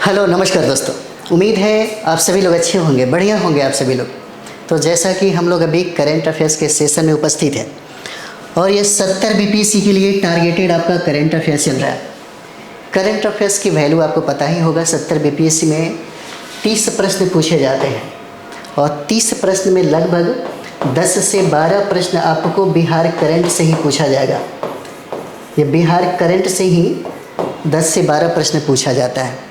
Hello नमस्कार दोस्तों, उम्मीद है आप सभी लोग अच्छे होंगे, बढ़िया होंगे आप सभी लोग। तो जैसा कि हम लोग अभी करंट अफेयर्स के सेशन में उपस्थित हैं और ये 70 बीपीएससी के लिए टारगेटेड आपका करंट अफेयर्स चल रहा है। करंट अफेयर्स की वैल्यू आपको पता ही होगा। 70 बीपीएससी में 30 प्रश्न पूछे जाते हैं और 30 प्रश्न में लगभग 10 से 12 प्रश्न आपको बिहार करंट से ही पूछा जाएगा। ये बिहार करंट से ही 10 से 12 प्रश्न पूछा जाता है।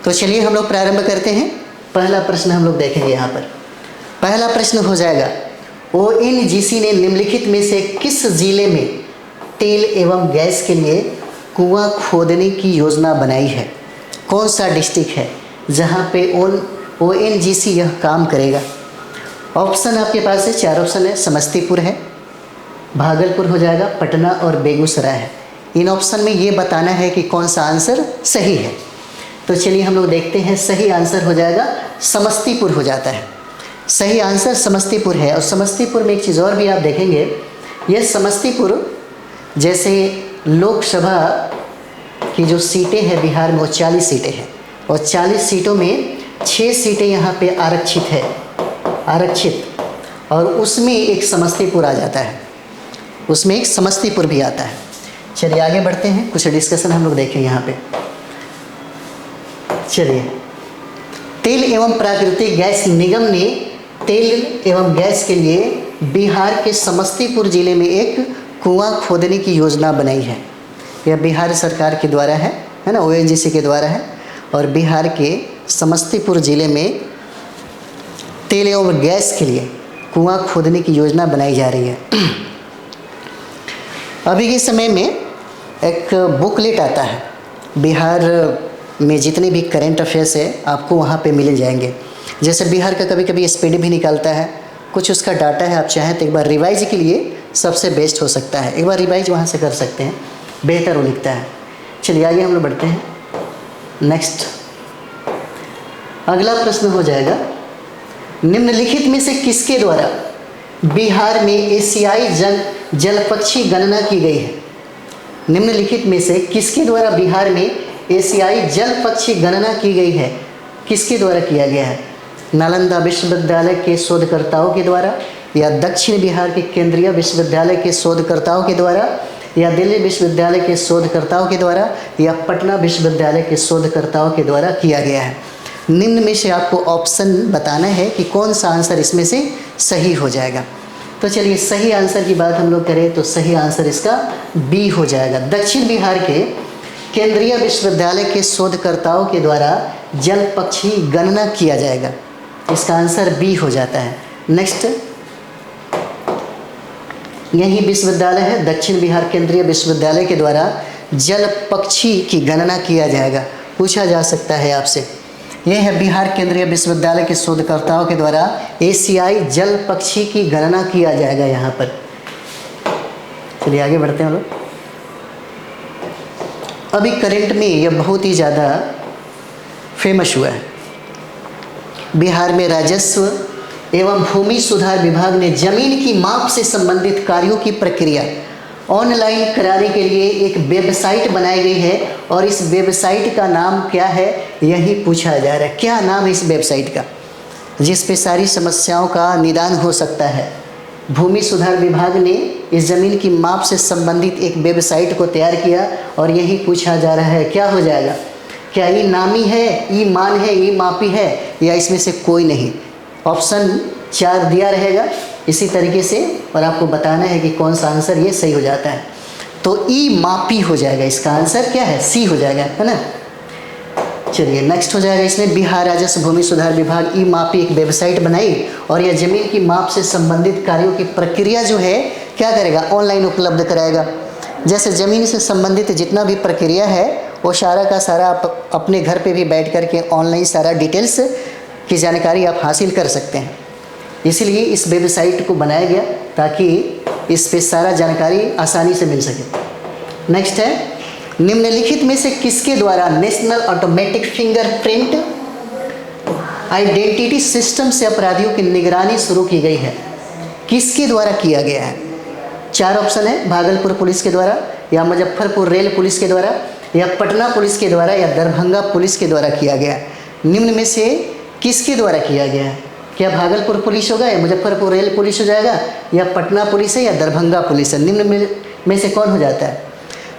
तो चलिए हम लोग प्रारंभ करते हैं। पहला प्रश्न हम लोग देखेंगे यहाँ पर। पहला प्रश्न हो जाएगा, ओएनजीसी ने निम्नलिखित में से किस जिले में तेल एवं गैस के लिए कुआं खोदने की योजना बनाई है? कौन सा डिस्ट्रिक्ट है जहाँ पे ओएनजीसी यह काम करेगा? ऑप्शन आपके पास है, 4 ऑप्शन है। समस्तीपुर है, भागलपुर हो जाएगा, पटना और बेगूसराय है। इन ऑप्शन में ये बताना है कि कौन सा आंसर सही है। तो चलिए हम लोग देखते हैं। सही आंसर हो जाएगा समस्तीपुर हो जाता है। सही आंसर समस्तीपुर है। और समस्तीपुर में एक चीज़ और भी आप देखेंगे, यह समस्तीपुर जैसे लोकसभा की जो सीटें हैं बिहार में वो 40 सीटें हैं और 40 सीटों में 6 सीटें यहाँ पे आरक्षित और उसमें एक समस्तीपुर आ जाता है, उसमें एक समस्तीपुर भी आता है। चलिए आगे बढ़ते हैं, कुछ डिस्कशन हम लोग देखें यहाँ पे। चलिए, तेल एवं प्राकृतिक गैस निगम ने तेल एवं गैस के लिए बिहार के समस्तीपुर जिले में एक कुआं खोदने की योजना बनाई है। यह बिहार सरकार के द्वारा है ना, ओएनजीसी के द्वारा है। और बिहार के समस्तीपुर जिले में तेल एवं गैस के लिए कुआं खोदने की योजना बनाई जा रही है। अभी के समय में एक बुकलेट आता है, बिहार में जितने भी करंट अफेयर्स है आपको वहाँ पे मिल जाएंगे। जैसे बिहार का कभी कभी स्पीड भी निकालता है, कुछ उसका डाटा है। आप चाहें तो एक बार रिवाइज के लिए सबसे बेस्ट हो सकता है, एक बार रिवाइज वहाँ से कर सकते हैं, बेहतर वो लिखता है। चलिए आगे हम लोग बढ़ते हैं। नेक्स्ट अगला प्रश्न हो जाएगा, निम्नलिखित में से किसके द्वारा बिहार में एशियाई जल पक्षी गणना की गई है? निम्नलिखित में से किसके द्वारा बिहार में एशियाई जल पक्षी गणना की गई है? किसके द्वारा किया गया है? नालंदा विश्वविद्यालय के शोधकर्ताओं के द्वारा, या दक्षिण बिहार के केंद्रीय विश्वविद्यालय के शोधकर्ताओं के द्वारा, या दिल्ली विश्वविद्यालय के शोधकर्ताओं के द्वारा, या पटना विश्वविद्यालय के शोधकर्ताओं के द्वारा किया गया है? निम्न में से आपको ऑप्शन बताना है कि कौन सा आंसर इसमें से सही हो जाएगा। तो चलिए सही आंसर की बात हम लोग करें तो सही आंसर इसका बी हो जाएगा। दक्षिण बिहार के केंद्रीय विश्वविद्यालय के शोधकर्ताओं के द्वारा जल पक्षी गणना किया जाएगा। इसका आंसर बी हो जाता है। नेक्स्ट, यही विश्वविद्यालय है, दक्षिण बिहार केंद्रीय विश्वविद्यालय के द्वारा जल पक्षी की गणना किया जाएगा। पूछा जा सकता है आपसे, यह है बिहार केंद्रीय विश्वविद्यालय के शोधकर्ताओं के द्वारा एशियाई जल पक्षी की गणना किया जाएगा यहाँ पर। चलिए आगे बढ़ते हैं हम लोग। अभी करंट में यह बहुत ही ज़्यादा फेमस हुआ है। बिहार में राजस्व एवं भूमि सुधार विभाग ने जमीन की माप से संबंधित कार्यों की प्रक्रिया ऑनलाइन कराने के लिए एक वेबसाइट बनाई गई है और इस वेबसाइट का नाम क्या है यही पूछा जा रहा है। क्या नाम है इस वेबसाइट का जिस पे सारी समस्याओं का निदान हो सकता है? भूमि सुधार विभाग ने इस ज़मीन की माप से संबंधित एक वेबसाइट को तैयार किया और यही पूछा जा रहा है, क्या हो जाएगा? क्या ई नामी है, ई मान है, ई मापी है, या इसमें से कोई नहीं? ऑप्शन 4 दिया रहेगा इसी तरीके से और आपको बताना है कि कौन सा आंसर ये सही हो जाता है। तो ई मापी हो जाएगा, इसका आंसर क्या है? सी हो जाएगा, है ना। चलिए नेक्स्ट हो जाएगा, इसमें बिहार राजस्व भूमि सुधार विभाग ई मापी एक वेबसाइट बनाई और यह ज़मीन की माप से संबंधित कार्यों की प्रक्रिया जो है क्या करेगा? ऑनलाइन उपलब्ध कराएगा। जैसे ज़मीन से संबंधित जितना भी प्रक्रिया है वो सारा का सारा आप अपने घर पे भी बैठ कर के ऑनलाइन सारा डिटेल्स की जानकारी आप हासिल कर सकते हैं। इसीलिए इस वेबसाइट को बनाया गया ताकि इस पे सारा जानकारी आसानी से मिल सके। नेक्स्ट है, निम्नलिखित में से किसके द्वारा national automatic fingerprint identity system से अपराधियों की निगरानी शुरू की गई है? किसके द्वारा किया गया है? 4 ऑप्शन है, भागलपुर पुलिस के द्वारा, या मुजफ्फरपुर रेल पुलिस के द्वारा, या पटना पुलिस के द्वारा या दरभंगा पुलिस के द्वारा किया गया? निम्न में से किसके द्वारा किया गया है? क्या भागलपुर पुलिस होगा या मुजफ्फरपुर रेल पुलिस हो जाएगा या पटना पुलिस है या दरभंगा पुलिस है? निम्न में से कौन हो जाता है?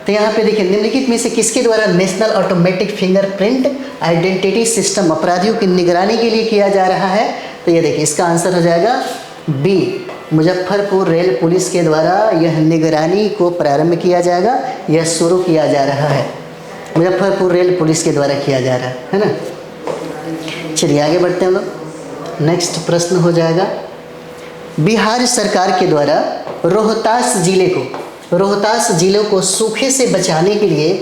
तो यहाँ पे देखिए, निम्नलिखित में से किसके द्वारा national automatic fingerprint identity system अपराधियों की निगरानी के लिए किया जा रहा है? तो ये देखिए, इसका आंसर हो जाएगा बी, मुजफ्फरपुर रेल पुलिस के द्वारा यह निगरानी को प्रारंभ किया जाएगा, यह शुरू किया जा रहा है। मुजफ्फरपुर रेल पुलिस के द्वारा किया जा रहा है ना। चलिए आगे बढ़ते हैं हम लोग। नेक्स्ट प्रश्न हो जाएगा, बिहार सरकार के द्वारा रोहतास जिले को सूखे से बचाने के लिए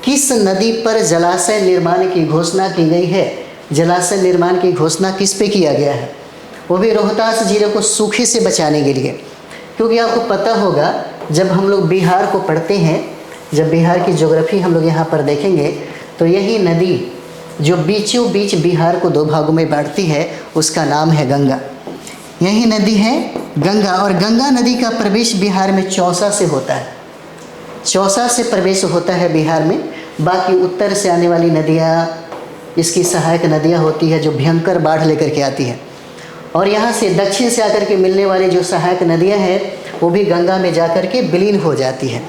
किस नदी पर जलाशय निर्माण की घोषणा की गई है? जलाशय निर्माण की घोषणा किस पे किया गया है? वो भी रोहतास जिले को सूखे से बचाने के लिए। क्योंकि आपको पता होगा, जब हम लोग बिहार को पढ़ते हैं, जब बिहार की ज्योग्राफी हम लोग यहाँ पर देखेंगे, तो यही नदी जो बीचों बीच बिहार को दो भागों में बांटती है, उसका नाम है गंगा। यही नदी है गंगा, और गंगा नदी का प्रवेश बिहार में चौसा से होता है। चौसा से प्रवेश होता है बिहार में। बाकी उत्तर से आने वाली नदियाँ इसकी सहायक नदियाँ होती है, जो भयंकर बाढ़ लेकर के आती है। और यहाँ से दक्षिण से आकर के मिलने वाली जो सहायक नदियाँ हैं, वो भी गंगा में जाकर के विलीन हो जाती है।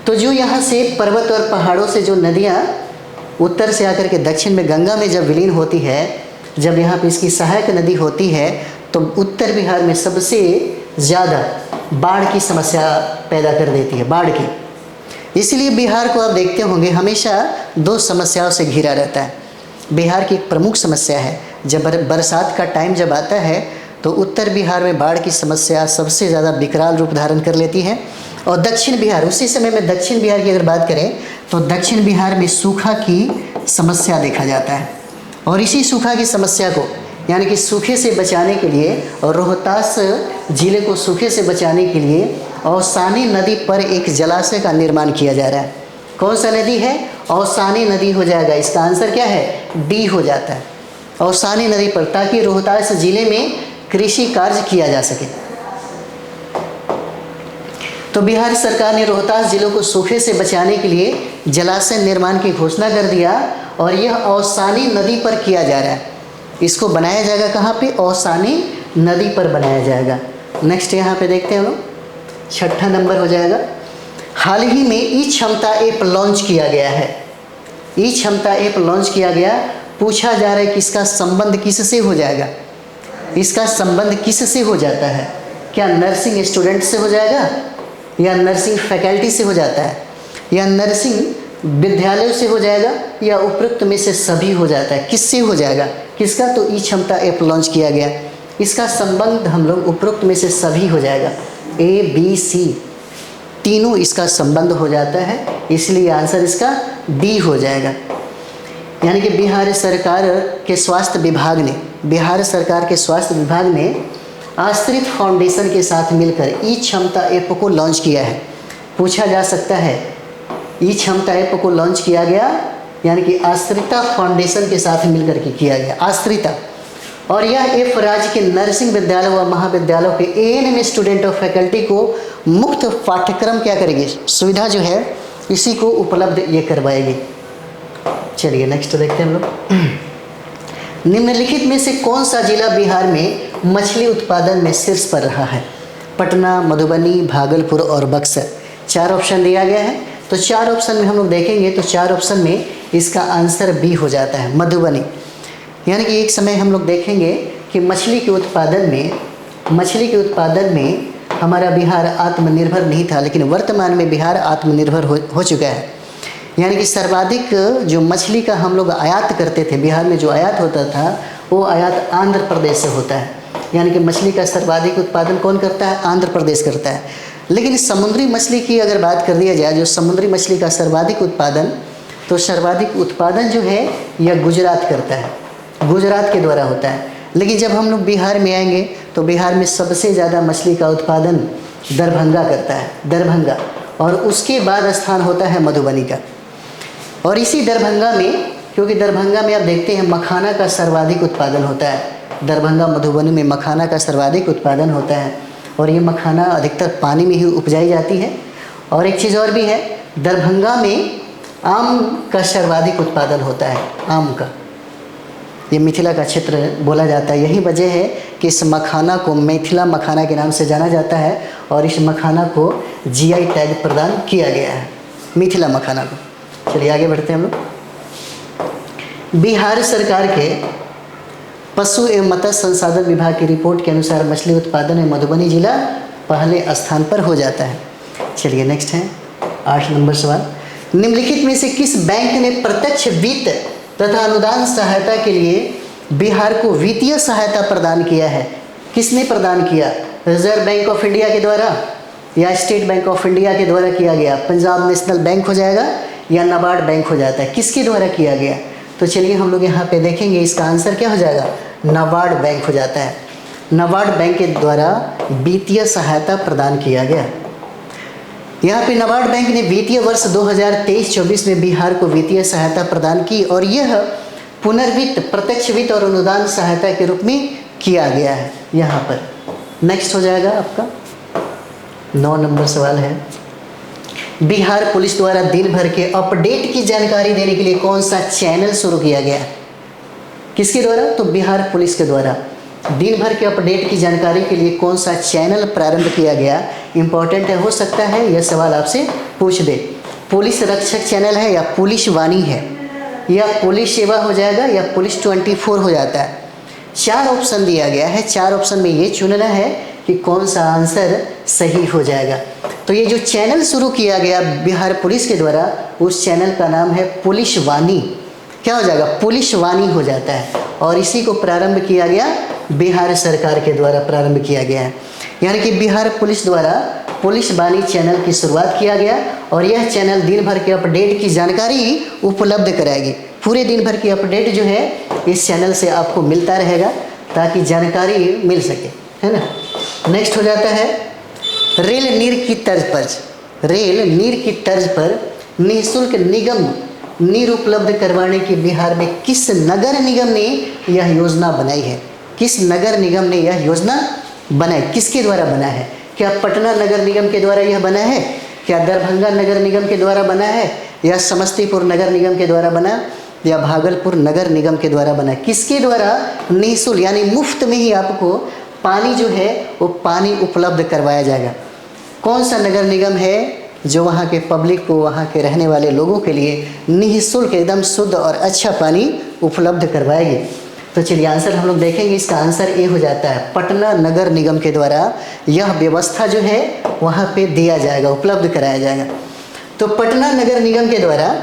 तो जो यहाँ से पर्वत और पहाड़ों से जो नदियाँ उत्तर से आकर के दक्षिण में गंगा में जब विलीन होती है, जब यहाँ पे इसकी सहायक नदी होती है, तो उत्तर बिहार में सबसे ज़्यादा बाढ़ की समस्या पैदा कर देती है, बाढ़ की। इसलिए बिहार को आप देखते होंगे हमेशा दो समस्याओं से घिरा रहता है। बिहार की एक प्रमुख समस्या है, जब बरसात का टाइम जब आता है, तो उत्तर बिहार में बाढ़ की समस्या सबसे ज़्यादा विकराल रूप धारण कर लेती है। और दक्षिण बिहार, उसी समय में दक्षिण बिहार की अगर बात करें, तो दक्षिण बिहार में सूखा की समस्या देखा जाता है। और इसी सूखा की समस्या को, यानी कि सूखे से बचाने के लिए, और रोहतास जिले को सूखे से बचाने के लिए औसानी नदी पर एक जलाशय का निर्माण किया जा रहा है। कौन सा नदी है? औसानी नदी हो जाएगा। इसका आंसर क्या है? डी हो जाता है, औसानी नदी पर, ताकि रोहतास जिले में कृषि कार्य किया जा सके। तो बिहार सरकार ने रोहतास जिलों को सूखे से बचाने के लिए जलाशय निर्माण की घोषणा कर दिया, और यह औसानी नदी पर किया जा रहा है। इसको बनाया जाएगा कहाँ पे? औसानी नदी पर बनाया जाएगा। नेक्स्ट यहाँ पे देखते हैं हम लोग, 6ठा नंबर हो जाएगा। हाल ही में ई क्षमता ऐप लॉन्च किया गया है। ई क्षमता ऐप लॉन्च किया गया। पूछा जा रहा है कि इसका संबंध किससे हो जाएगा? इसका संबंध किससे हो जाता है? क्या नर्सिंग स्टूडेंट से हो जाएगा, या नर्सिंग फैकल्टी से हो जाता है, या नर्सिंग विद्यालयों से हो जाएगा, या उपरोक्त में से सभी हो जाता है? किससे हो जाएगा? किसका? तो ई क्षमता ऐप लॉन्च किया गया। इसका संबंध हम लोग उपरोक्त में से सभी हो जाएगा, ए बी सी तीनों इसका संबंध हो जाता है, इसलिए आंसर इसका डी हो जाएगा। यानी कि बिहार सरकार के स्वास्थ्य विभाग ने आश्रित फाउंडेशन के साथ मिलकर ई क्षमता ऐप को लॉन्च किया है। पूछा जा सकता है, ई क्षमता ऐप को लॉन्च किया गया, यानी कि आश्रिता फाउंडेशन के साथ मिलकर के किया गया, आश्रिता। और यह ऐप राज्य के नर्सिंग विद्यालय व महाविद्यालयों के एएनएम स्टूडेंट और फैकल्टी को मुफ्त पाठ्यक्रम क्या करेगी? सुविधा जो है इसी को उपलब्ध ये करवाएगी। चलिए नेक्स्ट देखते हैं हम लोग। निम्नलिखित में से कौन सा जिला बिहार में मछली उत्पादन में शीर्ष पर रहा है? पटना, मधुबनी, भागलपुर और बक्सर। 4 ऑप्शन दिया गया है। तो 4 ऑप्शन में हम लोग देखेंगे, तो 4 ऑप्शन में इसका आंसर बी हो जाता है, मधुबनी। यानी कि एक समय हम लोग देखेंगे कि मछली के उत्पादन में हमारा बिहार आत्मनिर्भर नहीं था, लेकिन वर्तमान में बिहार आत्मनिर्भर हो चुका है। यानी कि सर्वाधिक जो मछली का हम लोग आयात करते थे, बिहार में जो आयात होता था, वो आयात आंध्र प्रदेश से होता है। यानी कि मछली का सर्वाधिक उत्पादन कौन करता है? आंध्र प्रदेश करता है। लेकिन समुद्री मछली की अगर बात कर दिया जाए, जो समुद्री मछली का सर्वाधिक उत्पादन, तो सर्वाधिक उत्पादन जो है यह गुजरात करता है, गुजरात के द्वारा होता है। लेकिन जब हम लोग बिहार में आएंगे, तो बिहार में सबसे ज़्यादा मछली का उत्पादन दरभंगा करता है, दरभंगा, और उसके बाद स्थान होता है मधुबनी का। और इसी दरभंगा में, क्योंकि दरभंगा में आप देखते हैं मखाना का सर्वाधिक उत्पादन होता है, दरभंगा मधुबनी में मखाना का सर्वाधिक उत्पादन होता है, और ये मखाना अधिकतर पानी में ही उपजाई जाती है। और एक चीज़ और भी है, दरभंगा में आम का सर्वाधिक उत्पादन होता है, आम का। ये मिथिला का क्षेत्र बोला जाता है। यही वजह है कि इस मखाना को मिथिला मखाना के नाम से जाना जाता है और इस मखाना को जीआई टैग प्रदान किया गया है, मिथिला मखाना को। चलिए आगे बढ़ते हैं हम लोग। बिहार सरकार के पशु एवं मत्स्य संसाधन विभाग की रिपोर्ट के अनुसार मछली उत्पादन में मधुबनी जिला पहले स्थान पर हो जाता है। चलिए नेक्स्ट है 8 नंबर सवाल। निम्नलिखित में से किस बैंक ने प्रत्यक्ष वित्त तथा अनुदान सहायता के लिए बिहार को वित्तीय सहायता प्रदान किया है? किसने प्रदान किया? रिजर्व बैंक ऑफ इंडिया के द्वारा या स्टेट बैंक ऑफ इंडिया के द्वारा किया गया? पंजाब नेशनल बैंक हो जाएगा या नाबार्ड बैंक हो जाता है? किसके द्वारा किया गया? तो चलिए हम लोग यहाँ पे देखेंगे, इसका आंसर क्या हो जाएगा? नाबार्ड बैंक हो जाता है। नाबार्ड बैंक के द्वारा वित्तीय सहायता प्रदान किया गया। यहाँ पे नाबार्ड बैंक ने वित्तीय वर्ष 2023-24 में बिहार को वित्तीय सहायता प्रदान की और यह पुनर्वित्त, प्रत्यक्ष वित्त और अनुदान सहायता के रूप में किया गया है यहाँ पर। नेक्स्ट हो जाएगा आपका 9 नंबर सवाल है। बिहार पुलिस द्वारा दिन भर के अपडेट की जानकारी देने के लिए कौन सा चैनल शुरू किया गया? किसके द्वारा? तो बिहार पुलिस के द्वारा दिन भर के अपडेट की जानकारी के लिए कौन सा चैनल प्रारंभ किया गया? इंपॉर्टेंट है, हो सकता है यह सवाल आपसे पूछ दे। पुलिस रक्षक चैनल है या पुलिस वाणी है या पुलिस सेवा हो जाएगा या पुलिस 24 हो जाता है। 4 ऑप्शन दिया गया है, 4 ऑप्शन में ये चुनना है कि कौन सा आंसर सही हो जाएगा। तो ये जो चैनल शुरू किया गया बिहार पुलिस के द्वारा, उस चैनल का नाम है पुलिस वाणी। क्या हो जाएगा? पुलिस वाणी हो जाता है और इसी को प्रारंभ किया गया बिहार सरकार के द्वारा प्रारंभ किया गया है। यानी कि बिहार पुलिस द्वारा पुलिस वाणी चैनल की शुरुआत किया गया और यह चैनल दिन भर के अपडेट की जानकारी उपलब्ध कराएगी। पूरे दिन भर की अपडेट जो है इस चैनल से आपको मिलता रहेगा ताकि जानकारी मिल सके, है ना। नेक्स्ट हो जाता है रेल नीर की तर्ज पर, रेल नीर की तर्ज पर निःशुल्क निगम नीर उपलब्ध करवाने की बिहार में किस नगर निगम ने यह योजना बनाई है? किस नगर निगम ने यह योजना बनाई? किसके द्वारा बना है? क्या पटना नगर निगम के द्वारा यह बना है? क्या दरभंगा नगर निगम के द्वारा बना है या समस्तीपुर नगर निगम के द्वारा बना या भागलपुर नगर निगम के द्वारा बना? किसके द्वारा निःशुल्क यानी मुफ्त में ही आपको पानी जो है वो पानी उपलब्ध करवाया जाएगा? कौन सा नगर निगम है जो वहाँ के पब्लिक को, वहाँ के रहने वाले लोगों के लिए निःशुल्क एकदम शुद्ध और अच्छा पानी उपलब्ध करवाएगी? तो चलिए आंसर हम लोग देखेंगे। इसका आंसर ए हो जाता है, पटना नगर निगम के द्वारा यह व्यवस्था जो है वहाँ पे दिया जाएगा, उपलब्ध कराया जाएगा। तो पटना नगर निगम के द्वारा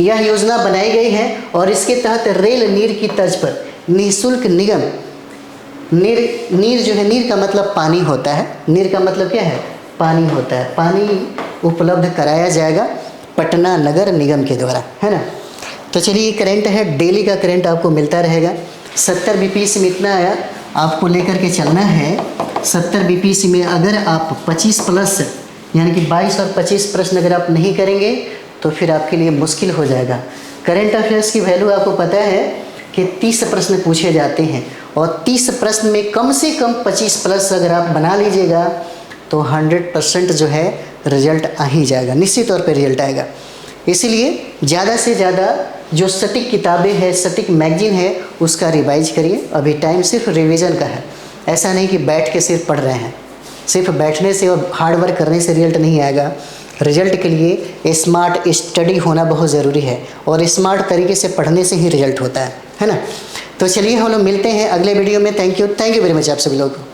यह योजना बनाई गई है और इसके तहत रेल नीर की तर्ज पर निःशुल्क निगम नीर जो है, नीर का मतलब पानी होता है, नीर का मतलब क्या है? पानी होता है। पानी उपलब्ध कराया जाएगा पटना नगर निगम के द्वारा, है ना। तो चलिए ये करंट है, डेली का करंट आपको मिलता रहेगा। 70 बीपीएससी में इतना आया, आपको लेकर के चलना है। 70 बीपीएससी में अगर आप 25 प्लस यानी कि 22 और 25 प्रश्न अगर आप नहीं करेंगे तो फिर आपके लिए मुश्किल हो जाएगा। करंट अफेयर्स की वैल्यू आपको पता है कि 30 प्रश्न पूछे जाते हैं और 30 प्रश्न में कम से कम 25 प्लस अगर आप बना लीजिएगा तो 100% जो है रिजल्ट आ ही जाएगा, निश्चित तौर पे रिजल्ट आएगा। इसीलिए ज़्यादा से ज़्यादा जो सटीक किताबें हैं, सटीक मैगजीन है, उसका रिवाइज करिए। अभी टाइम सिर्फ रिवीजन का है, ऐसा नहीं कि बैठ के सिर्फ पढ़ रहे हैं। सिर्फ बैठने से और हार्ड वर्क करने से रिजल्ट नहीं आएगा। रिजल्ट के लिए स्मार्ट स्टडी होना बहुत ज़रूरी है और स्मार्ट तरीके से पढ़ने से ही रिजल्ट होता है ना। तो चलिए हम लोग मिलते हैं अगले वीडियो में। थैंक यू वेरी मच आप सभी लोगों को।